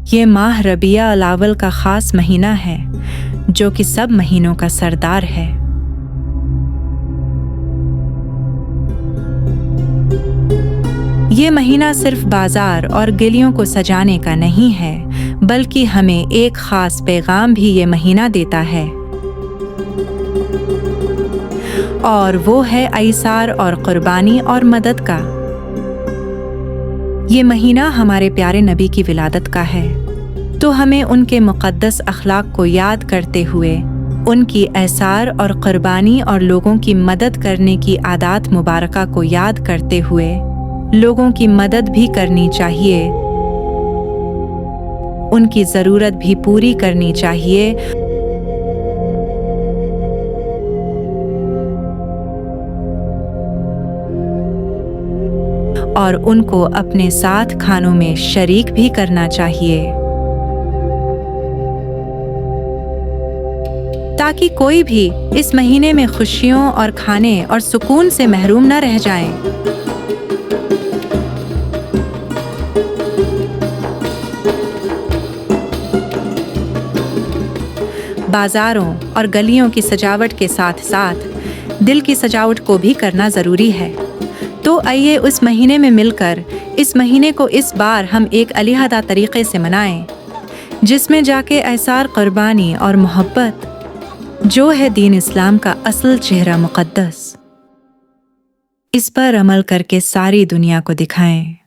ये माह रबिया अल अव्वल का खास महीना है जो कि सब महीनों का सरदार है। ये महीना सिर्फ बाजार और गलियों को सजाने का नहीं है, बल्कि हमें एक खास पैगाम भी ये महीना देता है, और वो है ऐसार और कुर्बानी और मदद का। ये महीना हमारे प्यारे नबी की विलादत का है, तो हमें उनके मुक़द्दस अखलाक को याद करते हुए उनकी ऐसार और कुर्बानी और लोगों की मदद करने की आदत मुबारका को याद करते हुए लोगों की मदद भी करनी चाहिए, उनकी ज़रूरत भी पूरी करनी चाहिए और उनको अपने साथ खानों में शरीक भी करना चाहिए, ताकि कोई भी इस महीने में खुशियों और खाने और सुकून से महरूम न रह जाए। बाजारों और गलियों की सजावट के साथ साथ दिल की सजावट को भी करना ज़रूरी है। तो आइए उस महीने में मिलकर इस महीने को इस बार हम एक अलहदा तरीक़े से मनाएं, जिसमें जाके ऐसार, कुर्बानी और मोहब्बत, जो है दीन इस्लाम का असल चेहरा मुक़द्दस, इस पर अमल करके सारी दुनिया को दिखाएं।